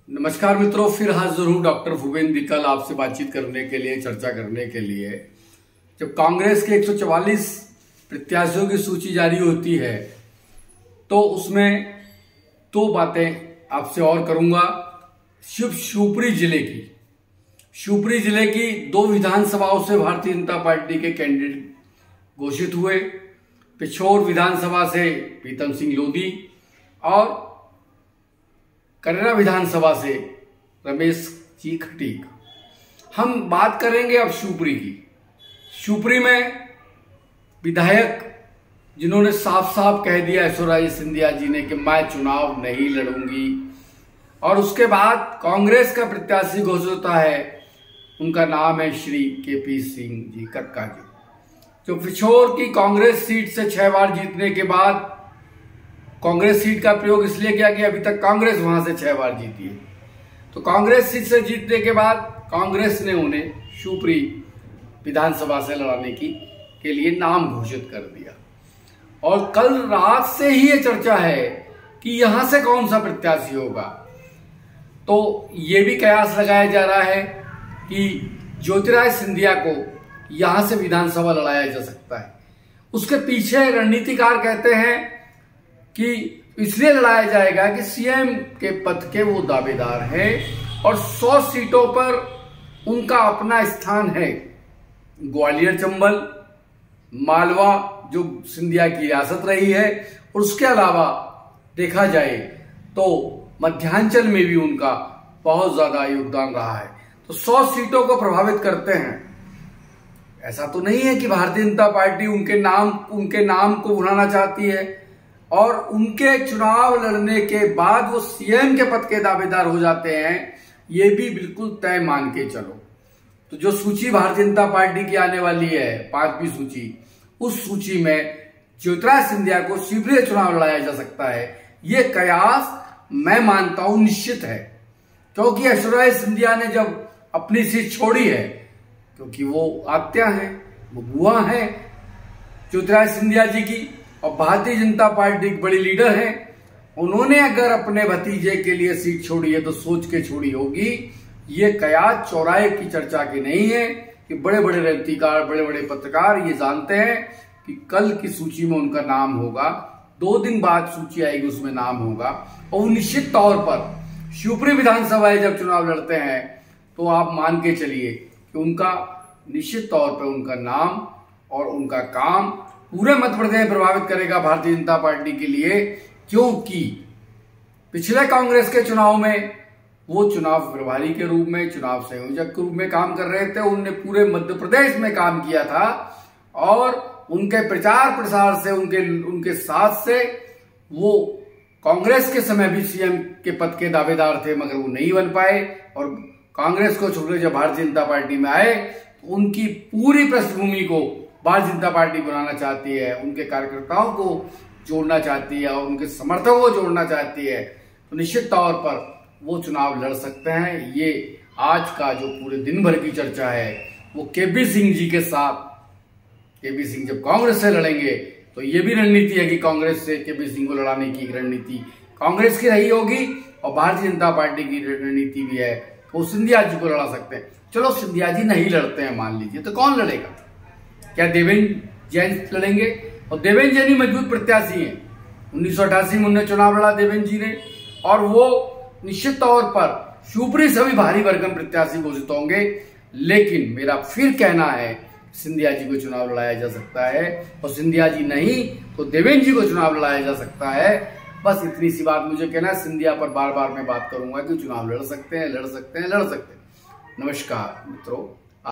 नमस्कार मित्रों, फिर हाजिर हूं डॉक्टर भूपेंद्र बिकल आपसे बातचीत करने के लिए, चर्चा करने के लिए। जब कांग्रेस के 144 प्रत्याशियों की सूची जारी होती है तो उसमें दो बातें आपसे और करूंगा। शिवपुरी जिले की दो विधानसभाओं से भारतीय जनता पार्टी के कैंडिडेट घोषित हुए। पिछोर विधानसभा से प्रीतम सिंह लोधी और करेरा विधानसभा से रमेश जी खटीक। हम बात करेंगे अब शिवपुरी की। शिवपुरी में विधायक जिन्होंने साफ साफ कह दिया ऐश्वर्या सिंधिया जी ने कि मैं चुनाव नहीं लड़ूंगी, और उसके बाद कांग्रेस का प्रत्याशी घोषित होता है, उनका नाम है श्री केपी सिंह जी कक्का जी, जो पिछोर की कांग्रेस सीट से 6 बार जीतने के बाद, कांग्रेस सीट का प्रयोग इसलिए किया कि अभी तक कांग्रेस वहां से 6 बार जीती है, तो कांग्रेस सीट से जीतने के बाद कांग्रेस ने उन्हें शिवपुरी विधानसभा से लड़ाने के लिए नाम घोषित कर दिया। और कल रात से ही ये चर्चा है कि यहां से कौन सा प्रत्याशी होगा। तो ये भी कयास लगाया जा रहा है कि ज्योतिरादित्य सिंधिया को यहां से विधानसभा लड़ाया जा सकता है। उसके पीछे रणनीतिकार कहते हैं कि इसलिए लड़ाया जाएगा कि सीएम के पद के वो दावेदार हैं और 100 सीटों पर उनका अपना स्थान है। ग्वालियर, चंबल, मालवा जो सिंधिया की रियासत रही है, और उसके अलावा देखा जाए तो मध्यांचल में भी उनका बहुत ज्यादा योगदान रहा है, तो 100 सीटों को प्रभावित करते हैं। ऐसा तो नहीं है कि भारतीय जनता पार्टी उनके नाम को भुलाना चाहती है और उनके चुनाव लड़ने के बाद वो सीएम के पद के दावेदार हो जाते हैं, ये भी बिल्कुल तय मान के चलो। तो जो सूची भारतीय जनता पार्टी की आने वाली है, 5वीं सूची, उस सूची में ज्योतिरादित्य सिंधिया को शिवपुरी चुनाव लड़ाया जा सकता है। ये कयास मैं मानता हूं निश्चित है, क्योंकि ऐश्वर्या सिंधिया ने जब अपनी सीट छोड़ी है, क्योंकि वो आत्या है, वो बुआ है ज्योतिरादित्य सिंधिया जी की, और भारतीय जनता पार्टी की बड़ी लीडर है, उन्होंने अगर अपने भतीजे के लिए सीट छोड़ी है तो सोच के छोड़ी होगी। ये कयास चौराहे की चर्चा की नहीं है कि बड़े बड़े रणनीतिकार, बड़े बड़े पत्रकार ये जानते हैं कि कल की सूची में उनका नाम होगा, 2 दिन बाद सूची आएगी, उसमें नाम होगा, और वो निश्चित तौर पर शिवपुरी विधानसभा जब चुनाव लड़ते हैं तो आप मान के चलिए कि उनका निश्चित तौर पर उनका नाम और उनका काम पूरे मध्य प्रदेश प्रभावित करेगा भारतीय जनता पार्टी के लिए, क्योंकि पिछले कांग्रेस के चुनाव में वो चुनाव प्रभारी के रूप में, चुनाव संयोजक के रूप में काम कर रहे थे। उनने पूरे मध्य प्रदेश में काम किया था और उनके प्रचार प्रसार से, उनके साथ से वो कांग्रेस के समय भी सीएम के पद के दावेदार थे, मगर वो नहीं बन पाए, और कांग्रेस को छोड़कर जब भारतीय जनता पार्टी में आए तो उनकी पूरी पृष्ठभूमि को भारतीय जनता पार्टी बनाना चाहती है, उनके कार्यकर्ताओं को जोड़ना चाहती है और उनके समर्थकों को जोड़ना चाहती है, तो निश्चित तौर पर वो चुनाव लड़ सकते हैं। ये आज का जो पूरे दिन भर की चर्चा है वो केपी सिंह जी के साथ, केपी सिंह जब कांग्रेस से लड़ेंगे तो ये भी रणनीति है कि कांग्रेस से केपी सिंह को लड़ाने की रणनीति कांग्रेस की रही होगी, और भारतीय जनता पार्टी की रणनीति भी है वो सिंधिया जी को लड़ा सकते हैं। चलो सिंधिया जी नहीं लड़ते हैं मान लीजिए, तो कौन लड़ेगा? क्या देवेंद्र जैन लड़ेंगे? और देवेंद्र जैन ही मजबूत प्रत्याशी हैं। 1988 में उन्होंने चुनाव लड़ा देवेंद्र जी ने, और वो निश्चित तौर पर शिवपुरी से भी भारी भरकम प्रत्याशी घोषित होंगे। लेकिन मेरा फिर कहना है सिंधिया जी को चुनाव लड़ाया जा सकता है, और सिंधिया जी नहीं तो देवेंद्र जी को चुनाव लड़ाया जा सकता है। बस इतनी सी बात मुझे कहना है। सिंधिया पर बार बार मैं बात करूंगा कि चुनाव लड़ सकते हैं। नमस्कार मित्रों।